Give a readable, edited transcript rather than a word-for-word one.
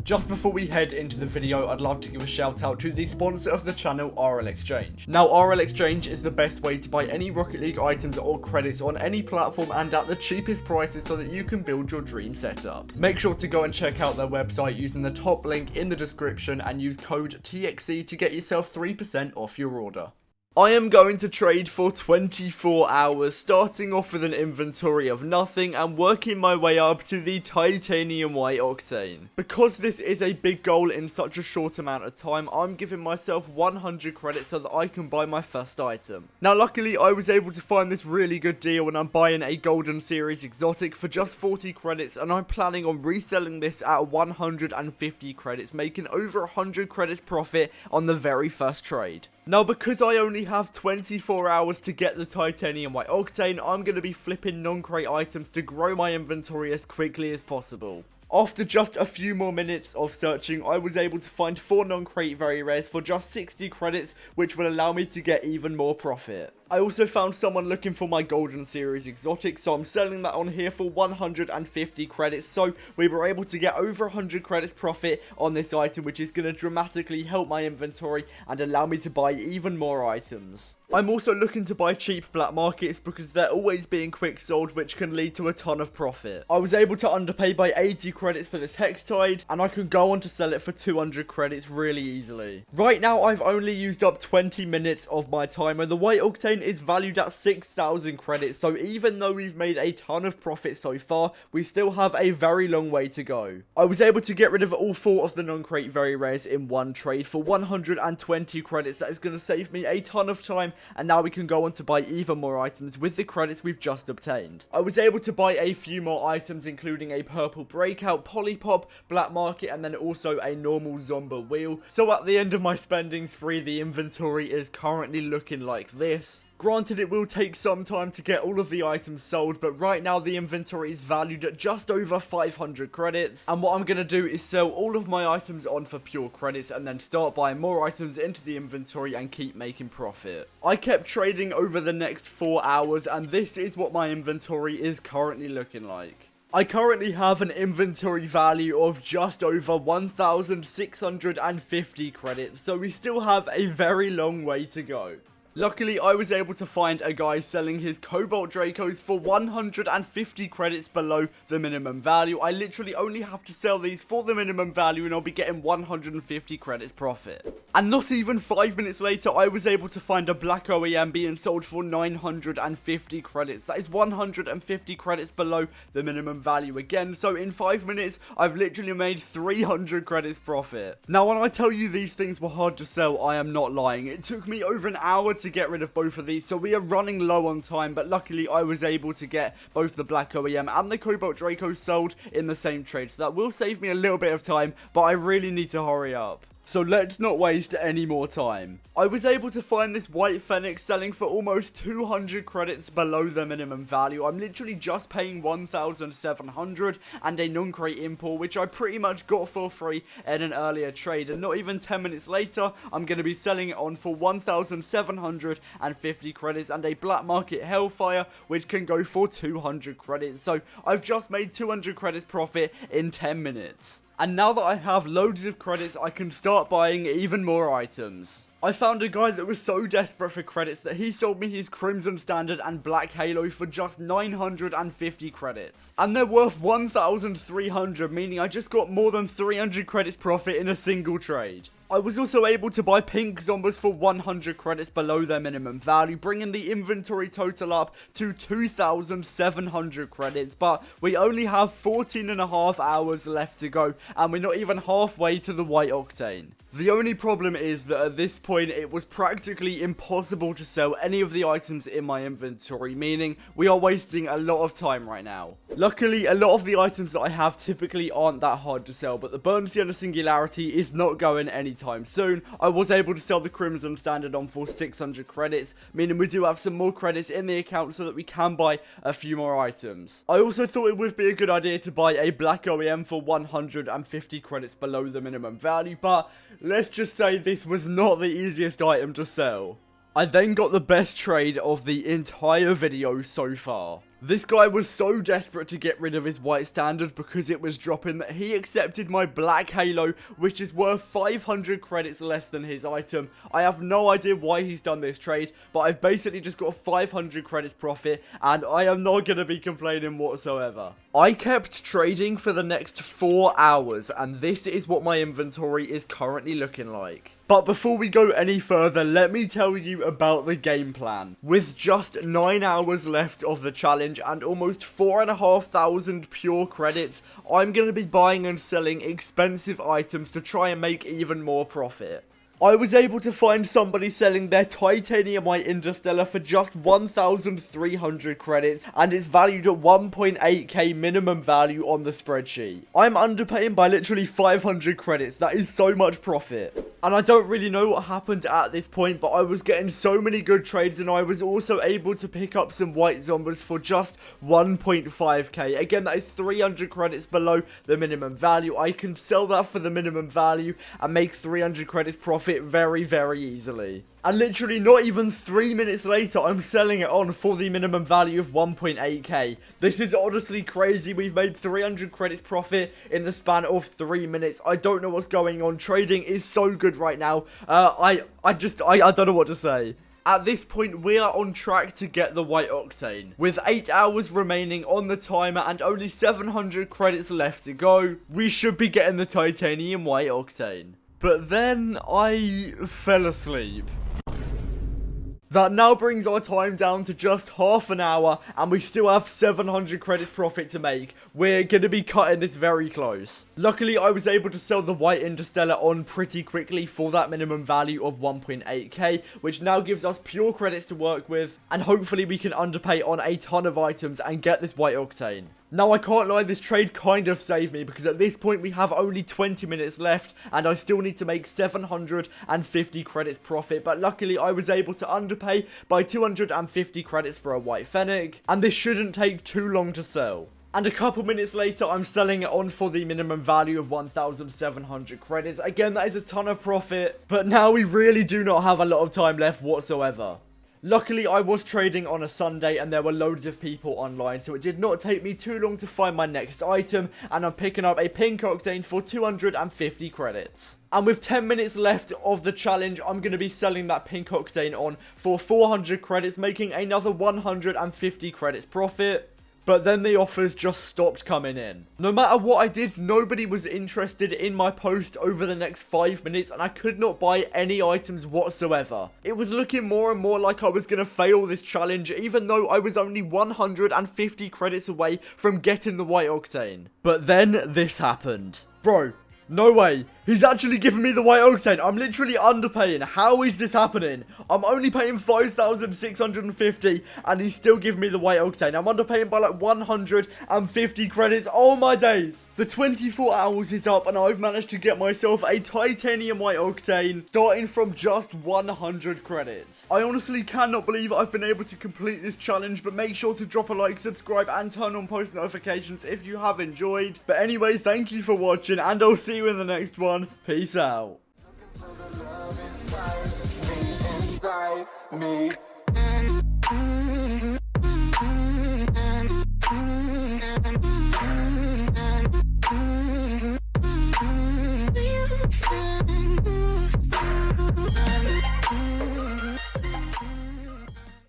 Just before we head into the video, I'd love to give a shout out to the sponsor of the channel, RL Exchange. Now, RL Exchange is the best way to buy any Rocket League items or credits on any platform and at the cheapest prices so that you can build your dream setup. Make sure to go and check out their website using the top link in the description and use code TXE to get yourself 3% off your order. I am going to trade for 24 hours, starting off with an inventory of nothing and working my way up to the Titanium White Octane. Because this is a big goal in such a short amount of time, I'm giving myself 100 credits so that I can buy my first item. Now luckily I was able to find this really good deal and I'm buying a Golden Series exotic for just 40 credits and I'm planning on reselling this at 150 credits, making over 100 credits profit on the very first trade. Now, because I only have 24 hours to get the Titanium White Octane, I'm going to be flipping non-crate items to grow my inventory as quickly as possible. After just a few more minutes of searching, I was able to find 4 non-crate very rares for just 60 credits, which will allow me to get even more profit. I also found someone looking for my Golden Series exotic, so I'm selling that on here for 150 credits, so we were able to get over 100 credits profit on this item, which is going to dramatically help my inventory and allow me to buy even more items. I'm also looking to buy cheap black markets because they're always being quick sold, which can lead to a ton of profit. I was able to underpay by 80 credits for this Hextide, and I can go on to sell it for 200 credits really easily. Right now, I've only used up 20 minutes of my time, and the White Octane is valued at 6,000 credits, so even though we've made a ton of profit so far, we still have a very long way to go. I was able to get rid of all 4 of the non-crate very rares in one trade for 120 credits. That is going to save me a ton of time, and now we can go on to buy even more items with the credits we've just obtained. I was able to buy a few more items, including a purple breakout, polypop, black market, and then also a normal Zomba wheel. So at the end of my spending spree, the inventory is currently looking like this. Granted, it will take some time to get all of the items sold, but right now the inventory is valued at just over 500 credits. And what I'm going to do is sell all of my items on for pure credits and then start buying more items into the inventory and keep making profit. I kept trading over the next 4 hours, and this is what my inventory is currently looking like. I currently have an inventory value of just over 1,650 credits, so we still have a very long way to go. Luckily, I was able to find a guy selling his Cobalt Dracos for 150 credits below the minimum value. I literally only have to sell these for the minimum value and I'll be getting 150 credits profit. And not even 5 minutes later, I was able to find a black OEM being sold for 950 credits. That is 150 credits below the minimum value again. So in 5 minutes, I've literally made 300 credits profit. Now, when I tell you these things were hard to sell, I am not lying. It took me over an hour to get rid of both of these, so we are running low on time, but luckily I was able to get both the black OEM and the Cobalt Draco sold in the same trade, so that will save me a little bit of time, but I really need to hurry up. So let's not waste any more time. I was able to find this White Phoenix selling for almost 200 credits below the minimum value. I'm literally just paying 1,700 and a non-crate import, which I pretty much got for free in an earlier trade. And not even 10 minutes later, I'm going to be selling it on for 1,750 credits and a black market Hellfire, which can go for 200 credits. So I've just made 200 credits profit in 10 minutes. And now that I have loads of credits, I can start buying even more items. I found a guy that was so desperate for credits that he sold me his Crimson Standard and Black Halo for just 950 credits. And they're worth 1,300, meaning I just got more than 300 credits profit in a single trade. I was also able to buy pink Zombas for 100 credits below their minimum value, bringing the inventory total up to 2,700 credits, but we only have 14.5 hours left to go, and we're not even halfway to the White Octane. The only problem is that at this point it was practically impossible to sell any of the items in my inventory, meaning we are wasting a lot of time right now. Luckily, a lot of the items that I have typically aren't that hard to sell, but the Burn Sienna Singularity is not going anytime soon. I was able to sell the Crimson Standard on for 600 credits, meaning we do have some more credits in the account so that we can buy a few more items. I also thought it would be a good idea to buy a Black OEM for 150 credits below the minimum value, but let's just say this was not the easiest item to sell. I then got the best trade of the entire video so far. This guy was so desperate to get rid of his white standard because it was dropping that he accepted my black halo, which is worth 500 credits less than his item. I have no idea why he's done this trade, but I've basically just got 500 credits profit, and I am not going to be complaining whatsoever. I kept trading for the next 4 hours, and this is what my inventory is currently looking like. But before we go any further, let me tell you about the game plan. With just 9 hours left of the challenge and almost 4,500 pure credits, I'm going to be buying and selling expensive items to try and make even more profit. I was able to find somebody selling their Titanium White Interstellar for just 1,300 credits, and it's valued at 1.8k minimum value on the spreadsheet. I'm underpaying by literally 500 credits. That is so much profit. And I don't really know what happened at this point, but I was getting so many good trades, and I was also able to pick up some white zombies for just 1.5k. Again, that is 300 credits below the minimum value. I can sell that for the minimum value and make 300 credits profit very, very easily. And literally not even 3 minutes later, I'm selling it on for the minimum value of 1.8k. This is honestly crazy. We've made 300 credits profit in the span of 3 minutes. I don't know what's going on. Trading is so good right now. I don't know what to say. At this point, we are on track to get the White Octane. With 8 hours remaining on the timer and only 700 credits left to go, we should be getting the Titanium White Octane. But then I fell asleep. That now brings our time down to just half an hour, and we still have 700 credits profit to make. We're going to be cutting this very close. Luckily, I was able to sell the White Interstellar on pretty quickly for that minimum value of 1.8k, which now gives us pure credits to work with, and hopefully we can underpay on a ton of items and get this White Octane. Now, I can't lie, this trade kind of saved me, because at this point we have only 20 minutes left, and I still need to make 750 credits profit, but luckily I was able to underpay by 250 credits for a White Fennec, and this shouldn't take too long to sell. And a couple minutes later, I'm selling it on for the minimum value of 1,700 credits. Again, that is a ton of profit, but now we really do not have a lot of time left whatsoever. Luckily, I was trading on a Sunday and there were loads of people online, so it did not take me too long to find my next item, and I'm picking up a pink octane for 250 credits. And with 10 minutes left of the challenge, I'm going to be selling that pink octane on for 400 credits, making another 150 credits profit. But then the offers just stopped coming in. No matter what I did, nobody was interested in my post over the next 5 minutes, and I could not buy any items whatsoever. It was looking more and more like I was going to fail this challenge, even though I was only 150 credits away from getting the White Octane. But then this happened. Bro, no way. He's actually giving me the White Octane. I'm literally underpaying. How is this happening? I'm only paying 5,650 and he's still giving me the White Octane. I'm underpaying by like 150 credits. Oh my days. The 24 hours is up and I've managed to get myself a Titanium White Octane starting from just 100 credits. I honestly cannot believe I've been able to complete this challenge, but make sure to drop a like, subscribe and turn on post notifications if you have enjoyed. But anyway, thank you for watching and I'll see you in the next one. Peace out. Inside me.